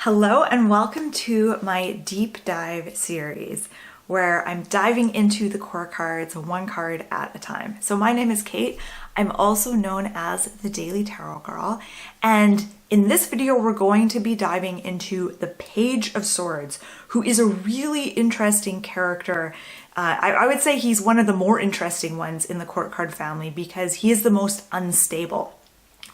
Hello and welcome to my deep dive series where I'm diving into the core cards one card at a time. So my name is Kate. I'm also known as the Daily Tarot Girl, and in this video we're going to be diving into the Page of Swords, who is a really interesting character. I would say he's one of the more interesting ones in the court card family because he is the most unstable.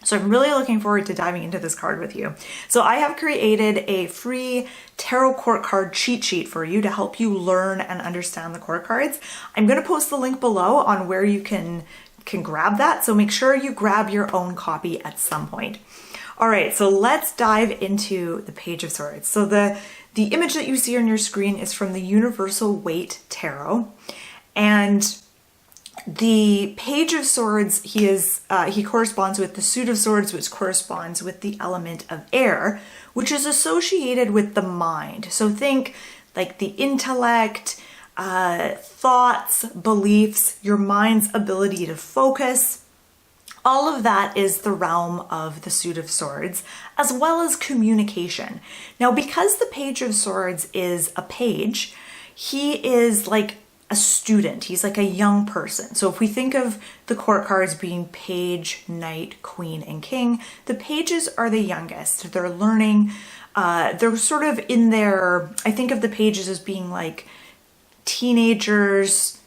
So I'm really looking forward to diving into this card with you. So I have created a free tarot court card cheat sheet for you to help you learn and understand the court cards. I'm going to post the link below on where you can grab that. So make sure you grab your own copy at some point. All right, so let's dive into the Page of Swords. So the image that you see on your screen is from the Universal Waite Tarot, and the Page of Swords, he corresponds with the suit of swords, which corresponds with the element of air, which is associated with the mind. So think like the intellect, thoughts, beliefs, your mind's ability to focus. All of that is the realm of the suit of swords, as well as communication. Now, because the Page of Swords is a page, he is like a student. He's like a young person. So if we think of the court cards being page, knight, queen, and king, the pages are the youngest. They're learning, they're sort of in their, I think of the pages as being like teenagers,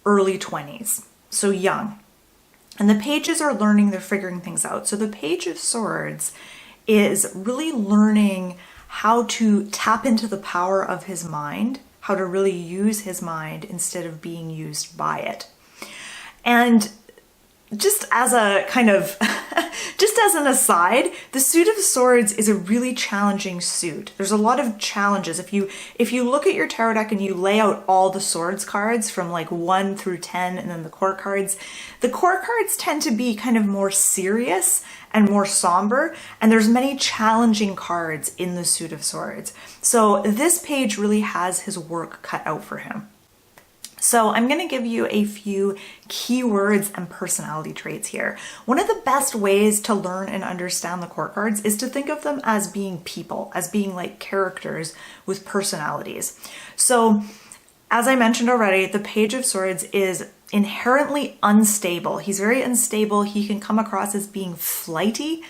early 20s, so young. And the pages are learning, they're figuring things out. So the Page of Swords is really learning how to tap into the power of his mind, how to really use his mind instead of being used by it. And just as a kind of, just as an aside, the suit of swords is a really challenging suit. There's a lot of challenges. If you look at your tarot deck and you lay out all the swords cards from like 1 through 10 and then the court cards tend to be kind of more serious and more somber, and there's many challenging cards in the suit of swords. So this page really has his work cut out for him. So I'm going to give you a few keywords and personality traits here. One of the best ways to learn and understand the court cards is to think of them as being people, as being like characters with personalities. So as I mentioned already, the Page of Swords is inherently unstable. He's very unstable. He can come across as being flighty,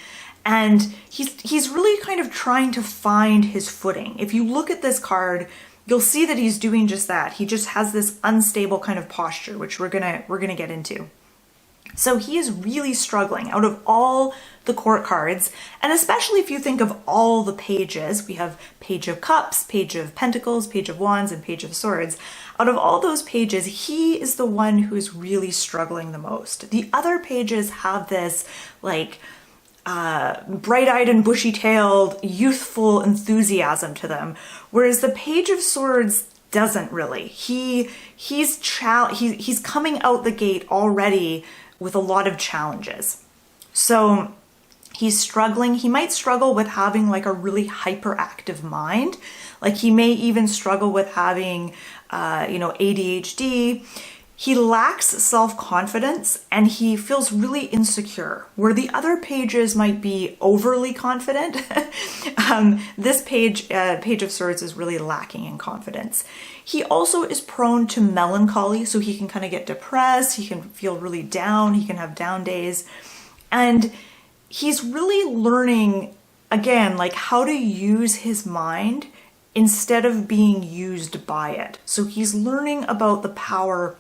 and he's really kind of trying to find his footing. If you look at this card, you'll see that he's doing just that. He just has this unstable kind of posture, which we're gonna get into. So he is really struggling out of all the court cards, and especially if you think of all the pages, we have Page of Cups, Page of Pentacles, Page of Wands, and Page of Swords. Out of all those pages, he is the one who is really struggling the most. The other pages have this like bright-eyed and bushy-tailed, youthful enthusiasm to them, whereas the Page of Swords doesn't really. He's coming out the gate already with a lot of challenges. So he's struggling. He might struggle with having like a really hyperactive mind. Like he may even struggle with having, ADHD. He lacks self-confidence and he feels really insecure. Where the other pages might be overly confident, this Page of Swords is really lacking in confidence. He also is prone to melancholy, so he can kind of get depressed, he can feel really down, he can have down days. And he's really learning, again, like how to use his mind instead of being used by it. So he's learning about the power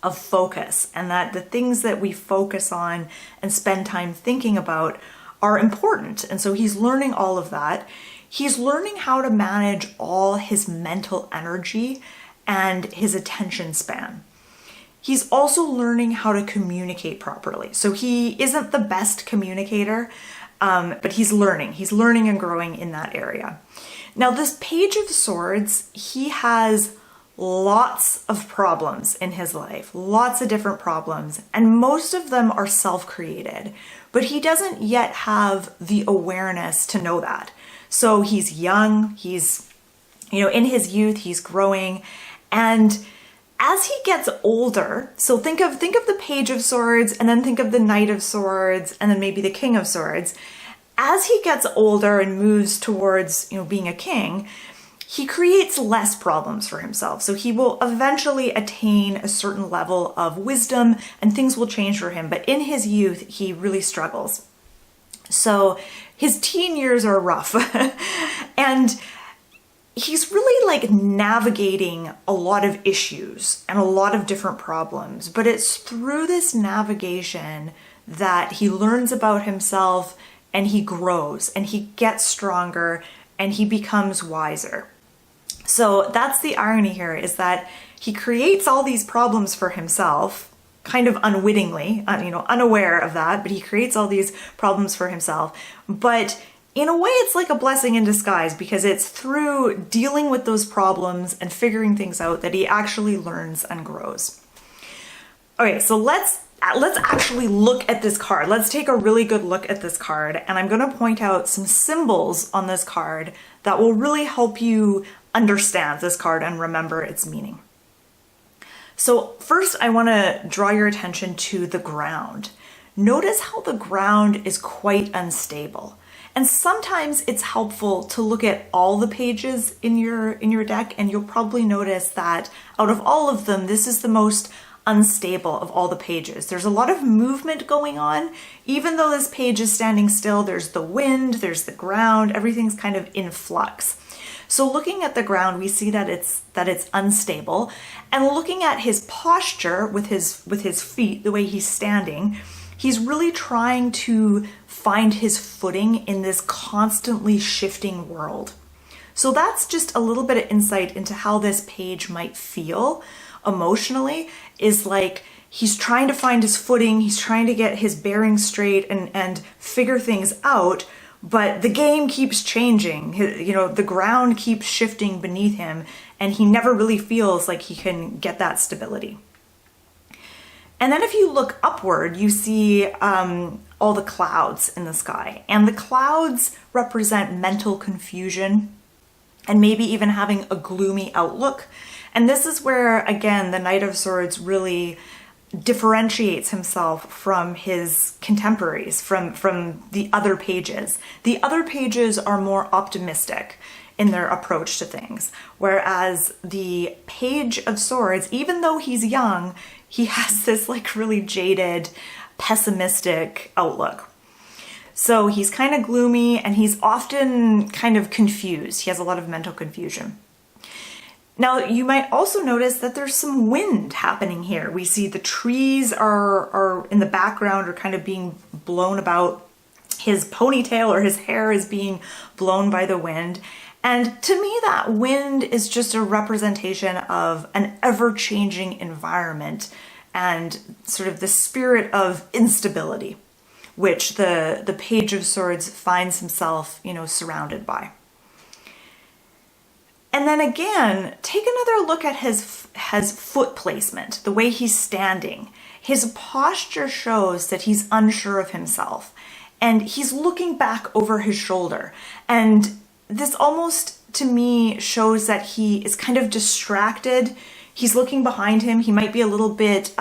of focus, and that the things that we focus on and spend time thinking about are important. And so he's learning all of that. He's learning how to manage all his mental energy and his attention span. He's also learning how to communicate properly. So he isn't the best communicator, but he's learning. He's learning and growing in that area. Now, this Page of Swords, he has lots of problems in his life, lots of different problems, and most of them are self-created, but he doesn't yet have the awareness to know that. So he's young, he's, in his youth, he's growing, and as he gets older, so think of the Page of Swords, and then think of the Knight of Swords, and then maybe the King of Swords. as he gets older and moves towards, being a king, he creates less problems for himself. So he will eventually attain a certain level of wisdom and things will change for him. But in his youth, he really struggles. So his teen years are rough. And he's really like navigating a lot of issues and a lot of different problems. But it's through this navigation that he learns about himself and he grows and he gets stronger and he becomes wiser. So that's the irony here, is that he creates all these problems for himself, kind of unwittingly, unaware of that, but he creates all these problems for himself. But in a way, it's like a blessing in disguise, because it's through dealing with those problems and figuring things out that he actually learns and grows. Okay, so let's actually look at this card. Let's take a really good look at this card, and I'm going to point out some symbols on this card that will really help you understand this card and remember its meaning. So first, I want to draw your attention to the ground. Notice how the ground is quite unstable. And sometimes it's helpful to look at all the pages in your deck, and you'll probably notice that out of all of them, this is the most unstable of all the pages. There's a lot of movement going on. Even though this page is standing still, there's the wind, there's the ground, everything's kind of in flux. So looking at the ground, we see that it's unstable. And looking at his posture with his feet, the way he's standing, he's really trying to find his footing in this constantly shifting world. So that's just a little bit of insight into how this page might feel emotionally, is like he's trying to find his footing, he's trying to get his bearings straight and figure things out, but the game keeps changing. The ground keeps shifting beneath him, and he never really feels like he can get that stability. And then if you look upward, you see all the clouds in the sky. And the clouds represent mental confusion and maybe even having a gloomy outlook. And this is where, again, the Knight of Swords really differentiates himself from his contemporaries, from the other pages. The other pages are more optimistic in their approach to things, whereas the Page of Swords, even though he's young, he has this like really jaded, pessimistic outlook. So he's kind of gloomy and he's often kind of confused. He has a lot of mental confusion. Now, you might also notice that there's some wind happening here. We see the trees are in the background, are kind of being blown about. His ponytail or his hair is being blown by the wind. And to me, that wind is just a representation of an ever-changing environment and sort of the spirit of instability, which the Page of Swords finds himself, surrounded by. And then again, take another look at his foot placement, the way he's standing. His posture shows that he's unsure of himself, and he's looking back over his shoulder. And this almost, to me, shows that he is kind of distracted. He's looking behind him. He might be a little bit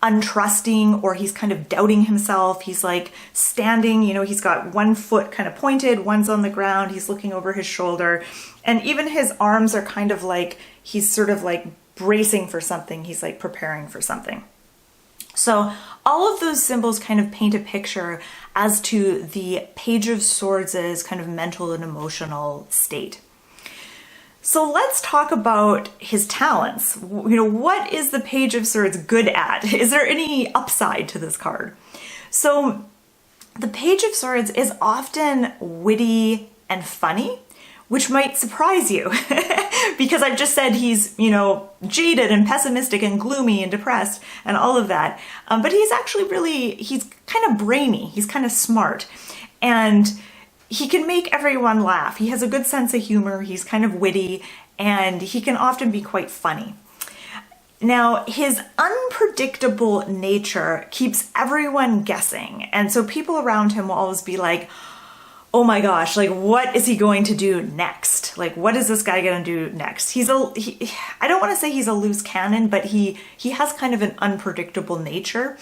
untrusting, or he's kind of doubting himself. He's like standing, he's got one foot kind of pointed, one's on the ground. He's looking over his shoulder. And even his arms are kind of like, he's sort of like bracing for something. He's like preparing for something. So all of those symbols kind of paint a picture as to the Page of Swords' kind of mental and emotional state. So let's talk about his talents. What is the Page of Swords good at? Is there any upside to this card? So the Page of Swords is often witty and funny, which might surprise you because I've just said he's, jaded and pessimistic and gloomy and depressed and all of that. But he's actually he's kind of brainy. He's kind of smart, and he can make everyone laugh. He has a good sense of humor. He's kind of witty, and he can often be quite funny. Now, his unpredictable nature keeps everyone guessing. And so people around him will always be like, oh my gosh, like what is he going to do next? Like what is this guy going to do next? I don't want to say he's a loose cannon, but he has kind of an unpredictable nature,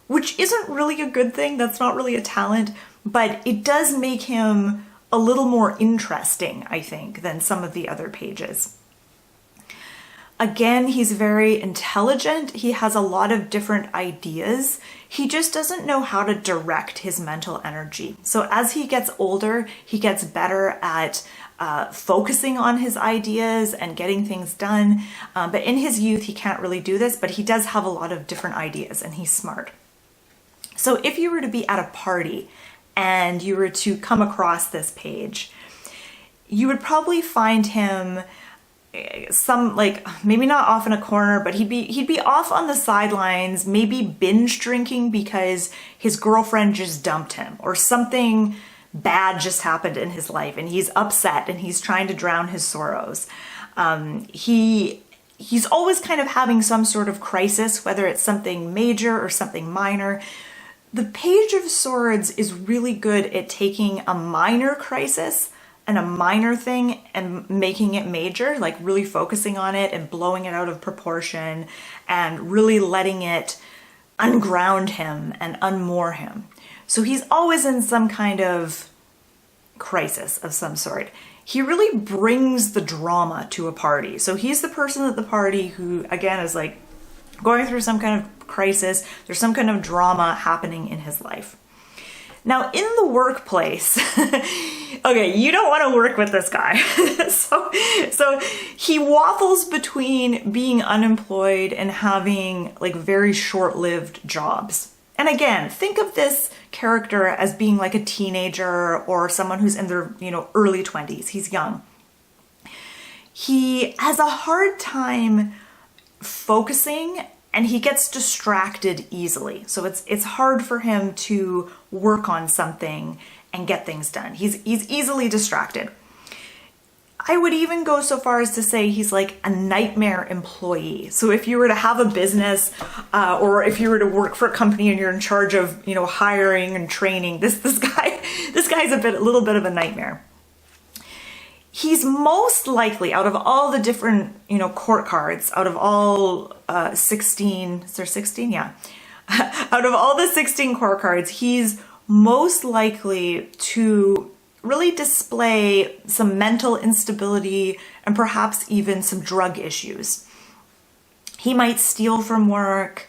which isn't really a good thing. That's not really a talent, but it does make him a little more interesting, I think, than some of the other pages. Again, he's very intelligent. He has a lot of different ideas. He just doesn't know how to direct his mental energy. So as he gets older, he gets better at focusing on his ideas and getting things done. But in his youth, he can't really do this, but he does have a lot of different ideas and he's smart. So if you were to be at a party and you were to come across this page, you would probably find him maybe not off in a corner, but he'd be off on the sidelines, maybe binge drinking because his girlfriend just dumped him or something bad just happened in his life and he's upset and he's trying to drown his sorrows. He's always kind of having some sort of crisis, whether it's something major or something minor. The Page of Swords is really good at taking a minor crisis and a minor thing and making it major, like really focusing on it and blowing it out of proportion and really letting it unground him and unmoor him. So he's always in some kind of crisis of some sort. He really brings the drama to a party. So he's the person at the party who, again, is like going through some kind of crisis. There's some kind of drama happening in his life. Now, in the workplace, okay, you don't want to work with this guy. so he waffles between being unemployed and having like very short-lived jobs. And again, think of this character as being like a teenager or someone who's in their, early 20s. He's young. He has a hard time focusing and he gets distracted easily. So it's hard for him to work on something and get things done. He's easily distracted. I would even go so far as to say he's like a nightmare employee. So if you were to have a business or if you were to work for a company and you're in charge of, hiring and training, this guy's a little bit of a nightmare. He's most likely, out of all the different, court cards, out of all 16, is there 16? Yeah. Out of all the 16 court cards, he's most likely to really display some mental instability and perhaps even some drug issues. He might steal from work.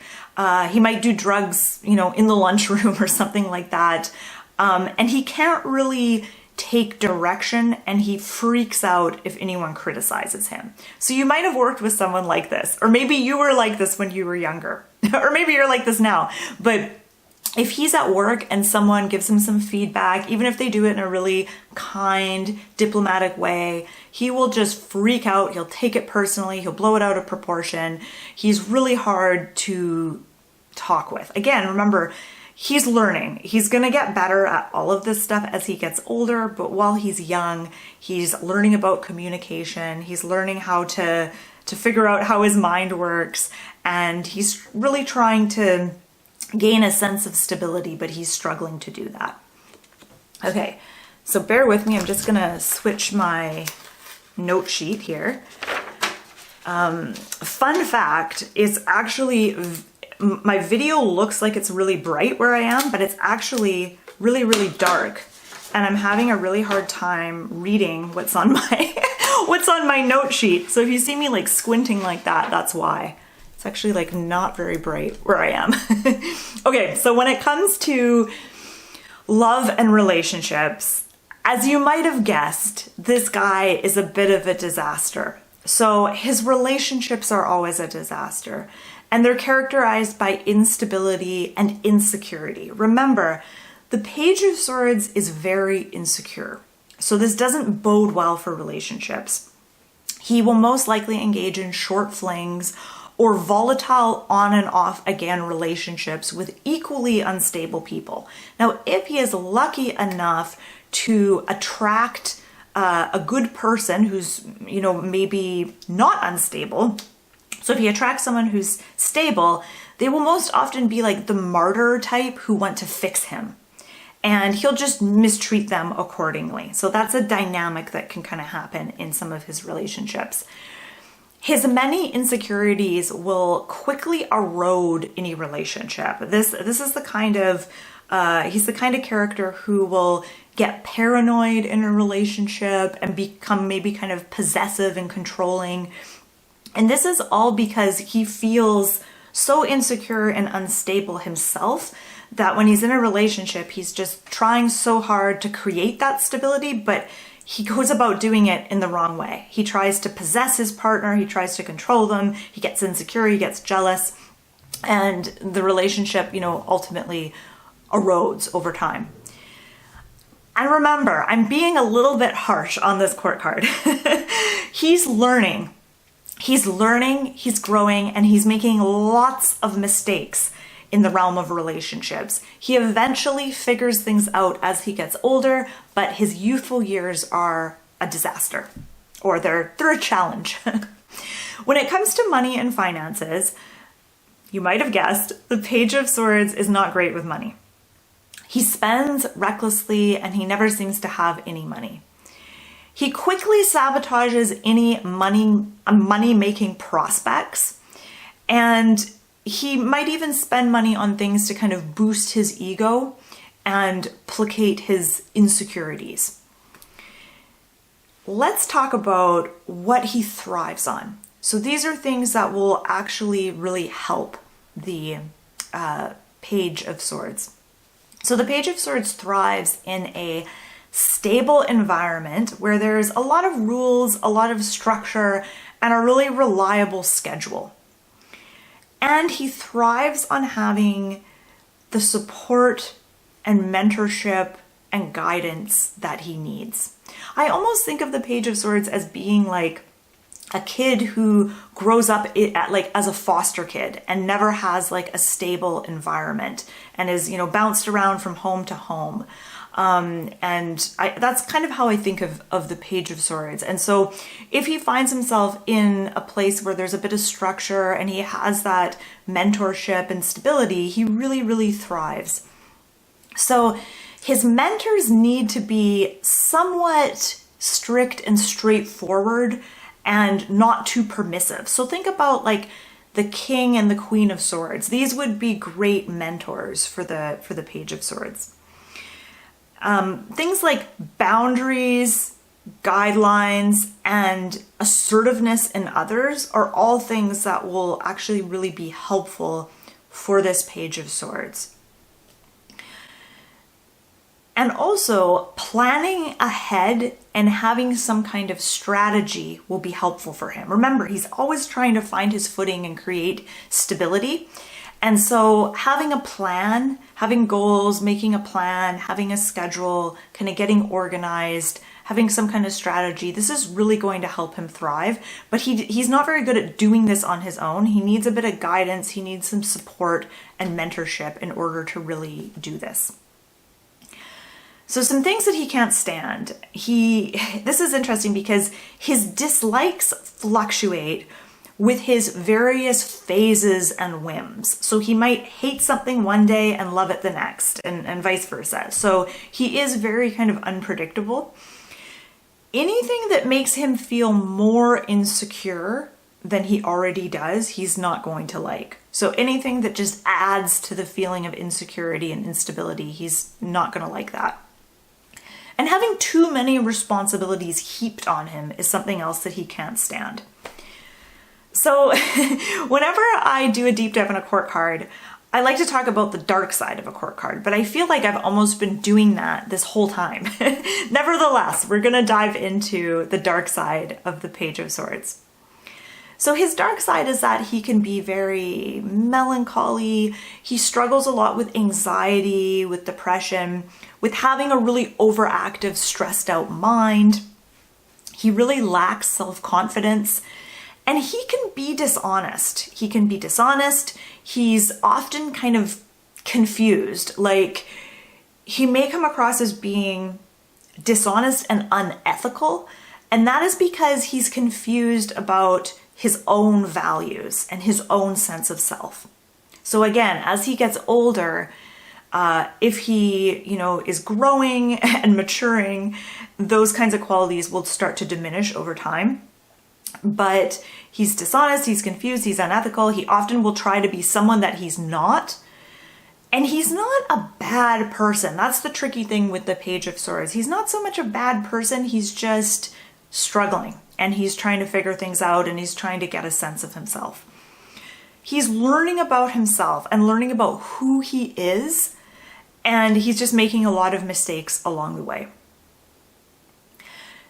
He might do drugs, in the lunchroom or something like that. And he can't really take direction and he freaks out if anyone criticizes him. So you might have worked with someone like this, or maybe you were like this when you were younger, or maybe you're like this now. But if he's at work and someone gives him some feedback, even if they do it in a really kind, diplomatic way, he will just freak out. He'll take it personally. He'll blow it out of proportion. He's really hard to talk with. Again, remember, he's learning. He's going to get better at all of this stuff as he gets older, but while he's young, he's learning about communication. He's learning how to figure out how his mind works, and he's really trying to gain a sense of stability, but he's struggling to do that. Okay, so bear with me. I'm just going to switch my note sheet here. Fun fact, it's actually my video looks like it's really bright where I am, but it's actually really, really dark. And I'm having a really hard time reading what's on my note sheet. So if you see me like squinting like that, that's why. It's actually like not very bright where I am. Okay, so when it comes to love and relationships, as you might have guessed, this guy is a bit of a disaster. So his relationships are always a disaster. And they're characterized by instability and insecurity. Remember, the Page of Swords is very insecure. So this doesn't bode well for relationships. He will most likely engage in short flings or volatile on and off again relationships with equally unstable people. Now, if he is lucky enough to attract a good person who's, maybe not unstable, so if he attracts someone who's stable, they will most often be like the martyr type who want to fix him. And he'll just mistreat them accordingly. So that's a dynamic that can kind of happen in some of his relationships. His many insecurities will quickly erode any relationship. This is the kind of He's the kind of character who will get paranoid in a relationship and become maybe kind of possessive and controlling. And this is all because he feels so insecure and unstable himself that when he's in a relationship, he's just trying so hard to create that stability, but he goes about doing it in the wrong way. He tries to possess his partner, he tries to control them, he gets insecure, he gets jealous, and the relationship, ultimately erodes over time. And remember, I'm being a little bit harsh on this court card. He's learning. He's learning, he's growing, and he's making lots of mistakes in the realm of relationships. He eventually figures things out as he gets older, but his youthful years are a disaster, or they're a challenge. When it comes to money and finances, you might have guessed, the Page of Swords is not great with money. He spends recklessly and he never seems to have any money. He quickly sabotages any money-making prospects, and he might even spend money on things to kind of boost his ego and placate his insecurities. Let's talk about what he thrives on. So these are things that will actually really help the Page of Swords. So the Page of Swords thrives in a stable environment where there's a lot of rules, a lot of structure, and a really reliable schedule. And he thrives on having the support and mentorship and guidance that he needs. I almost think of the Page of Swords as being like a kid who grows up as a foster kid and never has like a stable environment and is, bounced around from home to home. That's kind of how I think of the Page of Swords. And so if he finds himself in a place where there's a bit of structure and he has that mentorship and stability, he really, really thrives. So his mentors need to be somewhat strict and straightforward and not too permissive. So think about like the King and the Queen of Swords. These would be great mentors for the Page of Swords. Things like boundaries, guidelines, and assertiveness in others are all things that will actually really be helpful for this Page of Swords. And also, planning ahead and having some kind of strategy will be helpful for him. Remember, he's always trying to find his footing and create stability. And so having a plan, having goals, making a plan, having a schedule, kind of getting organized, having some kind of strategy, this is really going to help him thrive. But he's not very good at doing this on his own. He needs a bit of guidance. He needs some support and mentorship in order to really do this. So some things that he can't stand. This is interesting because his dislikes fluctuate with his various phases and whims. So he might hate something one day and love it the next, and vice versa. So he is very kind of unpredictable. Anything that makes him feel more insecure than he already does, he's not going to like. So anything that just adds to the feeling of insecurity and instability, he's not going to like that. And having too many responsibilities heaped on him is something else that he can't stand. So whenever I do a deep dive on a court card, I like to talk about the dark side of a court card, but I feel like I've almost been doing that this whole time. Nevertheless, we're going to dive into the dark side of the Page of Swords. So his dark side is that he can be very melancholy. He struggles a lot with anxiety, with depression, with having a really overactive, stressed out mind. He really lacks self-confidence, and he can be dishonest. He's often kind of confused. Like, he may come across as being dishonest and unethical, and that is because he's confused about his own values and his own sense of self. So again, as he gets older, if he, is growing and maturing, those kinds of qualities will start to diminish over time. But he's dishonest, he's confused, he's unethical. He often will try to be someone that he's not. And he's not a bad person. That's the tricky thing with the Page of Swords. He's not so much a bad person, he's just struggling and he's trying to figure things out and he's trying to get a sense of himself. He's learning about himself and learning about who he is, and he's just making a lot of mistakes along the way.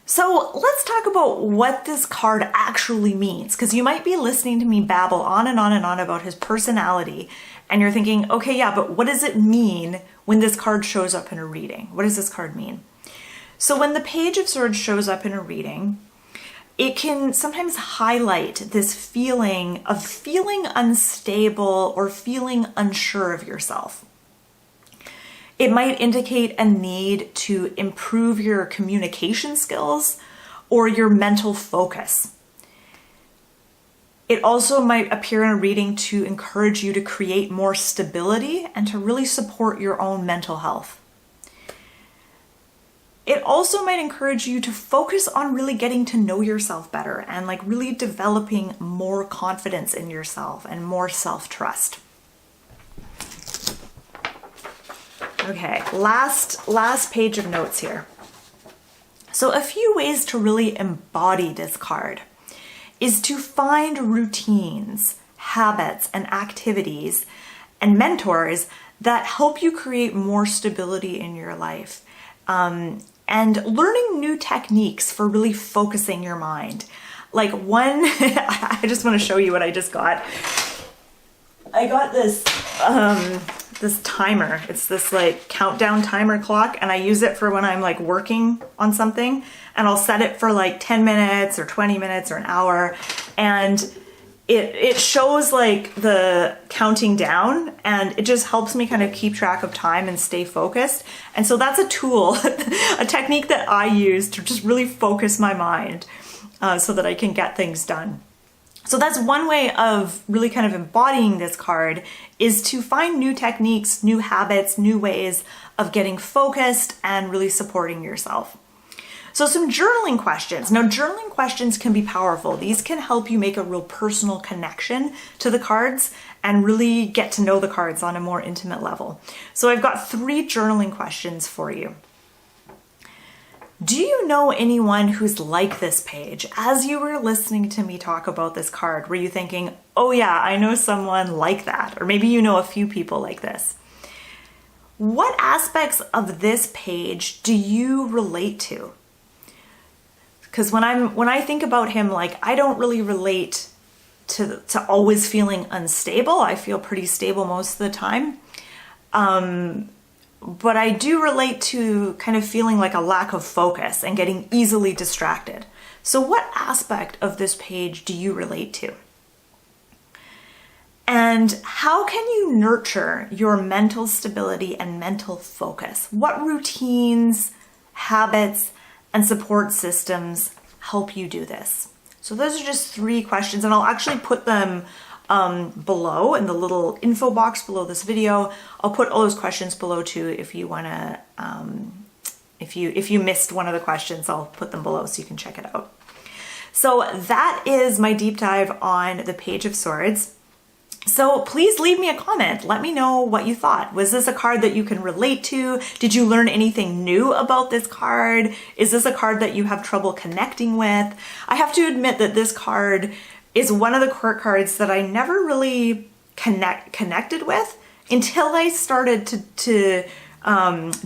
So let's talk about what this card actually means, because you might be listening to me babble on and on and on about his personality, and you're thinking, okay, yeah, but what does it mean when this card shows up in a reading? What does this card mean? So when the Page of Swords shows up in a reading, it can sometimes highlight this feeling of feeling unstable or feeling unsure of yourself. It might indicate a need to improve your communication skills or your mental focus. It also might appear in a reading to encourage you to create more stability and to really support your own mental health. It also might encourage you to focus on really getting to know yourself better and like really developing more confidence in yourself and more self-trust. Okay, last page of notes here. So a few ways to really embody this card is to find routines, habits, and activities and mentors that help you create more stability in your life. And learning new techniques for really focusing your mind. Like one, I just want to show you what I just got. I got this this timer. It's this like countdown timer clock, and I use it for when I'm like working on something, and I'll set it for like 10 minutes or 20 minutes or an hour, and it shows like the counting down, and it just helps me kind of keep track of time and stay focused. And so that's a tool, a technique that I use to just really focus my mind so that I can get things done. So that's one way of really kind of embodying this card, is to find new techniques, new habits, new ways of getting focused and really supporting yourself. So some journaling questions. Now, journaling questions can be powerful. These can help you make a real personal connection to the cards and really get to know the cards on a more intimate level. So I've got 3 journaling questions for you. Do you know anyone who's like this page? As you were listening to me talk about this card, were you thinking, oh yeah, I know someone like that? Or maybe you know a few people like this. What aspects of this page do you relate to? Because when I think about him, like, I don't really relate to always feeling unstable. I feel pretty stable most of the time. But I do relate to kind of feeling like a lack of focus and getting easily distracted. So what aspect of this page do you relate to? And how can you nurture your mental stability and mental focus? What routines, habits, and support systems help you do this? So those are just 3 questions, and I'll actually put them below in the little info box below this video. I'll put all those questions below too if you want to, if you missed one of the questions, I'll put them below so you can check it out. So that is my deep dive on the Page of Swords. So please leave me a comment. Let me know what you thought. Was this a card that you can relate to? Did you learn anything new about this card? Is this a card that you have trouble connecting with? I have to admit that this card is one of the court cards that I never really connected with until I started to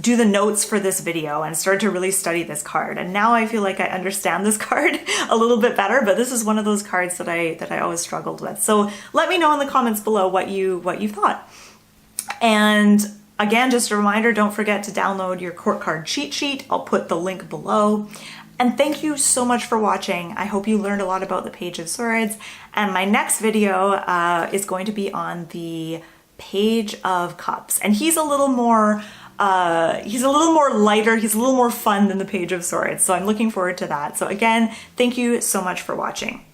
do the notes for this video and started to really study this card. And now I feel like I understand this card a little bit better, but this is one of those cards that I always struggled with. So let me know in the comments below what you thought. And again, just a reminder, don't forget to download your court card cheat sheet. I'll put the link below. And thank you so much for watching. I hope you learned a lot about the Page of Swords. And my next video is going to be on the Page of Cups. And he's a little more lighter, he's a little more fun than the Page of Swords. So I'm looking forward to that. So again, thank you so much for watching.